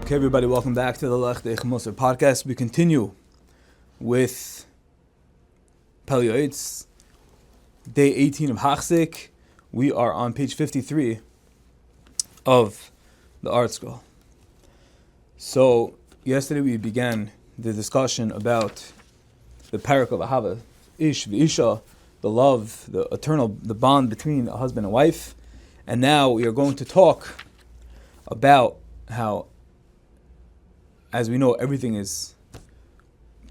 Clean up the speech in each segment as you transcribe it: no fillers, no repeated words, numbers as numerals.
Okay, everybody, welcome back to the Lech Deich Musar podcast. We continue with Pele Yoeitz, day 18 of Hachzik. We are on page 53 of the art scroll. So, yesterday we began the discussion about the parak of Ahava, Ish v'Isha, the love, the eternal, the bond between a husband and wife. And now we are going to talk about how, as we know, everything is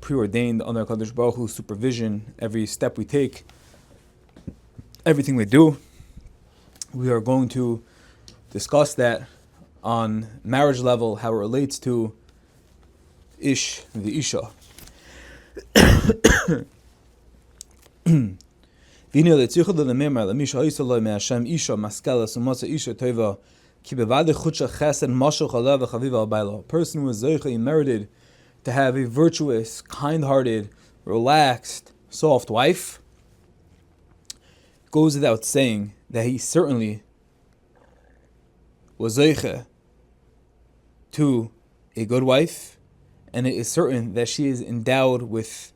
preordained under Kadosh Baruch Hu's supervision. Every step we take, everything we do, we are going to discuss that on marriage level, how it relates to Ish the Isha. A person who is zeicha, merited to have a virtuous, kind-hearted, relaxed, soft wife, goes without saying that he certainly was zeicha to a good wife, and it is certain that she is endowed with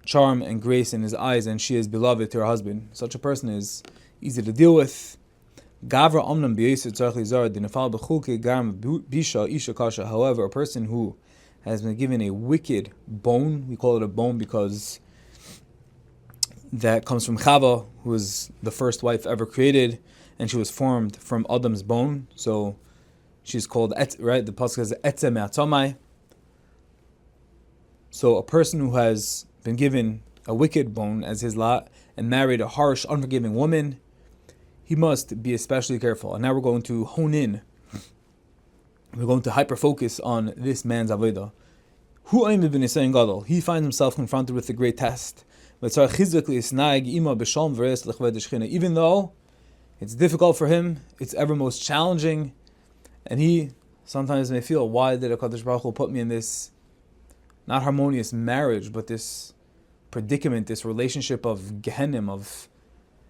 charm and grace in his eyes, and she is beloved to her husband. Such a person is easy to deal with. However, a person who has been given a wicked bone, we call it a bone because that comes from Chava, who was the first wife ever created, and she was formed from Adam's bone. So she's called right. The pasuk says Etzem Me'atzamai. So a person who has been given a wicked bone as his lot and married a harsh, unforgiving woman, he must be especially careful. And now we're going to hone in. We're going to hyper-focus on this man's avodah. He finds himself confronted with a great test. Even though it's difficult for him, it's ever most challenging, and he sometimes may feel, why did HaKadosh Baruch Hu put me in this not harmonious marriage, but this predicament, this relationship of gehenim, of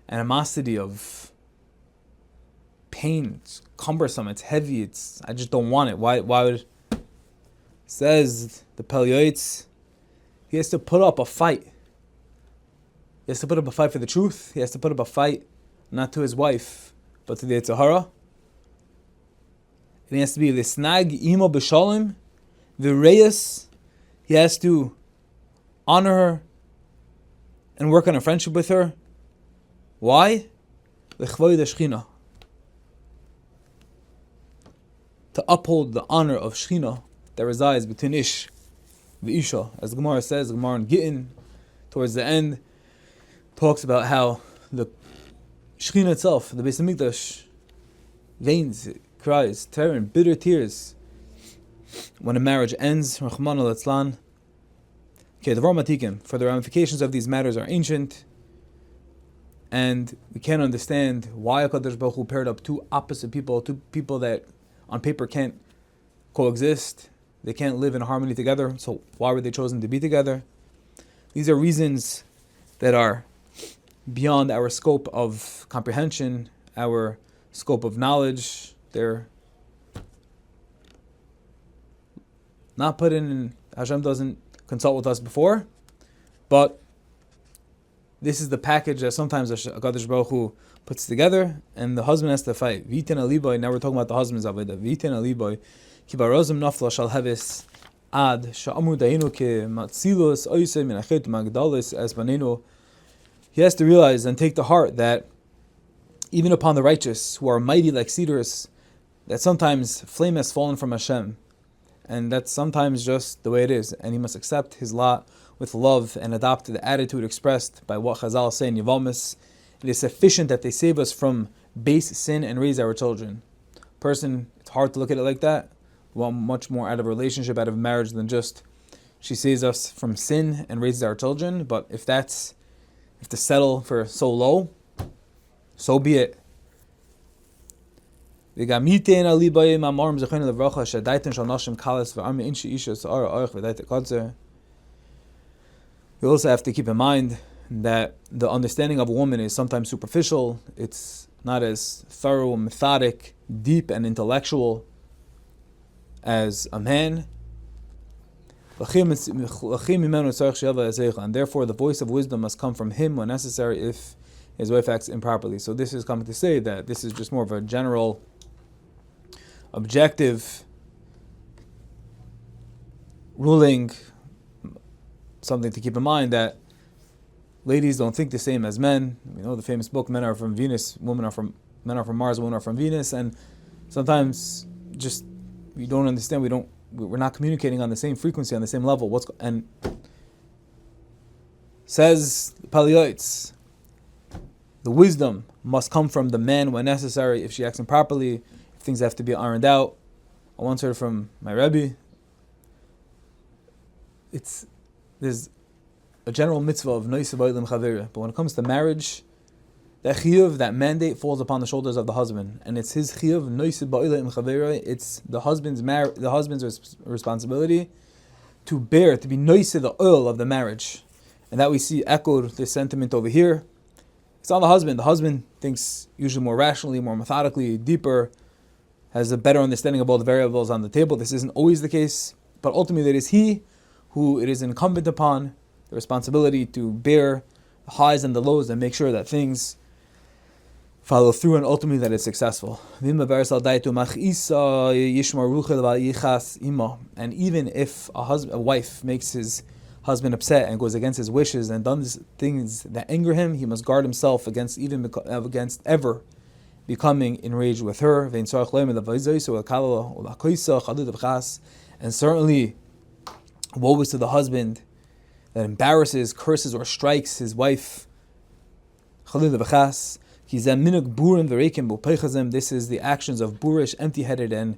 animosity, of pain. It's cumbersome, it's heavy, I just don't want it. Why would, says the Pele Yoeitz, he has to put up a fight. He has to put up a fight for the truth. He has to put up a fight not to his wife, but to the Yetzer Hara. And he has to be l'snag imo b'shalom v'reyes. He has to honor her and work on a friendship with her. Why? L'chvoid hashchina. To uphold the honor of Shechina that resides between Ish the Isha. As the Gemara says, the Gemara in Gittin, towards the end, talks about how the Shechina itself, the Beis Hamikdash, veins, it cries, tearing, bitter tears when a marriage ends. Rachmana litzlan. Okay, the Matikim, for the ramifications of these matters are ancient, and we can't understand why HaKadosh Baruch Hu paired up two opposite people, two people that on paper can't coexist. They can't live in harmony together. So why were they chosen to be together? These are reasons that are beyond our scope of comprehension, our scope of knowledge. They're not put in. Hashem doesn't consult with us before, but this is the package that sometimes HaKadosh Baruch Hu puts together, and the husband has to fight. V'iten aliboy. Now we're talking about the husband's avodah. V'iten aliboy. Ki barozim nafla shal heves ad sha'amur da'inu ke matzilus oisei minachet magdalis as banenu. He has to realize and take to heart that even upon the righteous, who are mighty like cedars, that sometimes flame has fallen from Hashem, and that's sometimes just the way it is, and he must accept his lot with love and adopt the attitude expressed by what Chazal say in Yevamis. It is sufficient that they save us from base sin and raise our children. Person, it's hard to look at it like that. We want much more out of a relationship, out of a marriage, than just she saves us from sin and raises our children. But if to settle for so low, so be it. We also have to keep in mind that the understanding of a woman is sometimes superficial. It's not as thorough, methodic, deep, and intellectual as a man. And therefore the voice of wisdom must come from him when necessary if his wife acts improperly. So this is coming to say that this is just more of a general, objective ruling, something to keep in mind, that ladies don't think the same as men. We know the famous book, Men Are From Venus, Men Are From Mars, Women Are From Venus, and sometimes just we don't understand, we're not communicating on the same frequency, on the same level. And says Pele Yoeitz, the wisdom must come from the man when necessary, if she acts improperly, if things have to be ironed out. I once heard from my Rebbe, there's a general mitzvah of noise ba'olam chavera, but when it comes to marriage, that chiyuv, that mandate, falls upon the shoulders of the husband, and it's his chiyuv noise ba'olam chavera. It's the husband's responsibility to bear, to be noise the oil of the marriage, and that we see echoed this sentiment over here. It's on the husband. The husband thinks usually more rationally, more methodically, deeper, has a better understanding of all the variables on the table. This isn't always the case, but ultimately it is he who it is incumbent upon the responsibility to bear the highs and the lows and make sure that things follow through and ultimately that it's successful. And even if a wife makes his husband upset and goes against his wishes and does things that anger him, he must guard himself against ever becoming enraged with her. And certainly, woe is to the husband that embarrasses, curses, or strikes his wife. This is the actions of boorish, empty-headed, and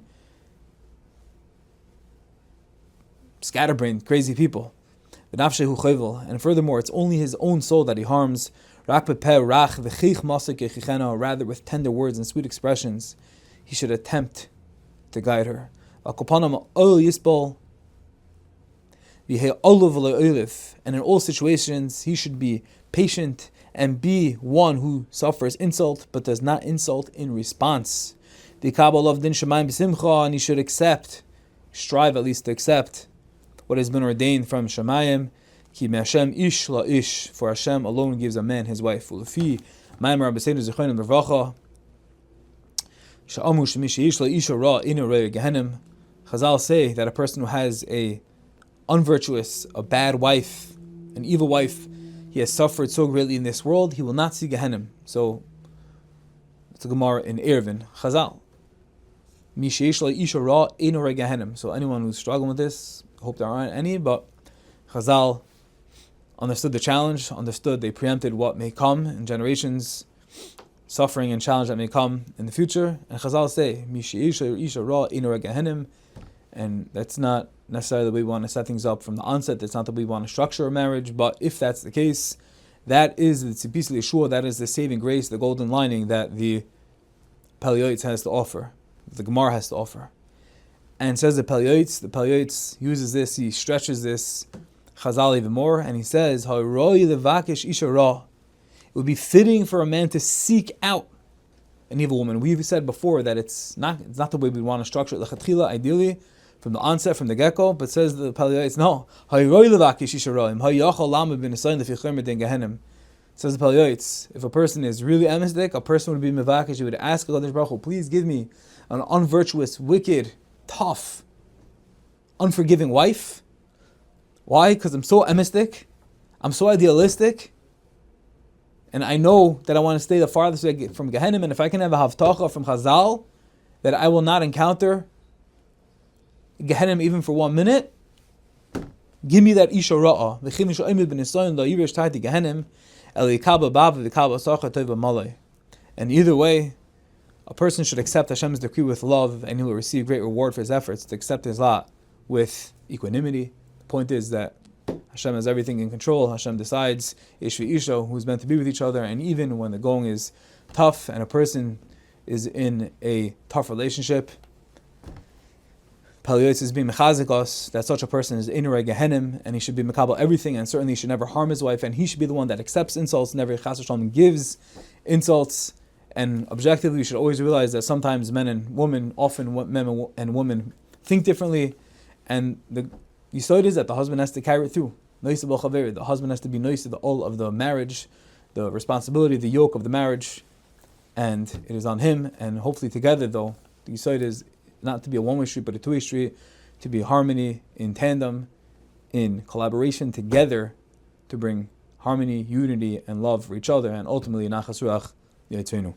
scatterbrained, crazy people. And furthermore, it's only his own soul that he harms. Rather, with tender words and sweet expressions, he should attempt to guide her. And in all situations, he should be patient and be one who suffers insult but does not insult in response. And he should strive at least to accept what has been ordained from Shemayim. For Hashem alone gives a man his wife. Chazal say that a person who has a unvirtuous, a bad wife, an evil wife, he has suffered so greatly in this world, he will not see Gehenim. So, it's a Gemara in Eruvin, Chazal. So anyone who's struggling with this, I hope there aren't any, but Chazal understood the challenge, they preempted what may come in generations, suffering and challenge that may come in the future. And Chazal say, and that's not necessarily the way we want to set things up from the onset. That's not the way we want to structure a marriage. But if that's the case, that is the tzipis l'yeshua, that is the saving grace, the golden lining that the Pele Yoeitz has to offer, the Gemara has to offer. And says the Pele Yoeitz uses this, he stretches this Chazal even more, and he says, it would be fitting for a man to seek out an evil woman. We've said before that it's not the way we want to structure it, l'chatchila, ideally, from the onset, from the get-go, but says the Pele Yoeitz, no. Says the Pele Yoeitz, if a person is really emistic, a person would be mevakish, he would ask HaKadosh Baruch Hu, please give me an unvirtuous, wicked, tough, unforgiving wife. Why? Because I'm so emistic, I'm so idealistic, and I know that I want to stay the farthest away from Gehenim, and if I can have a havtacha from Chazal, that I will not encounter Gehenim even for 1 minute, give me that Isha Ra'ah. And either way, a person should accept Hashem's decree with love, and he will receive great reward for his efforts to accept his lot with equanimity. The point is that Hashem has everything in control. Hashem decides Ish v'Isha, who's meant to be with each other, and even when the going is tough and a person is in a tough relationship, Pele Yoeitz is being mechazik us that such a person is inurei Gehenim, and he should be mekabel everything, and certainly he should never harm his wife, and he should be the one that accepts insults, never chas v'shalom gives insults. And objectively, we should always realize that sometimes men and women, often men and women, think differently, and the Yoeitz is that the husband has to carry it through. The husband has to be nice to the all of the marriage, the responsibility, the yoke of the marriage, and it is on him. And hopefully together, though, the Yoeitz is not to be a one-way street, but a two-way street, to be harmony, in tandem, in collaboration together, to bring harmony, unity, and love for each other, and ultimately nachas ruach Yoeitz.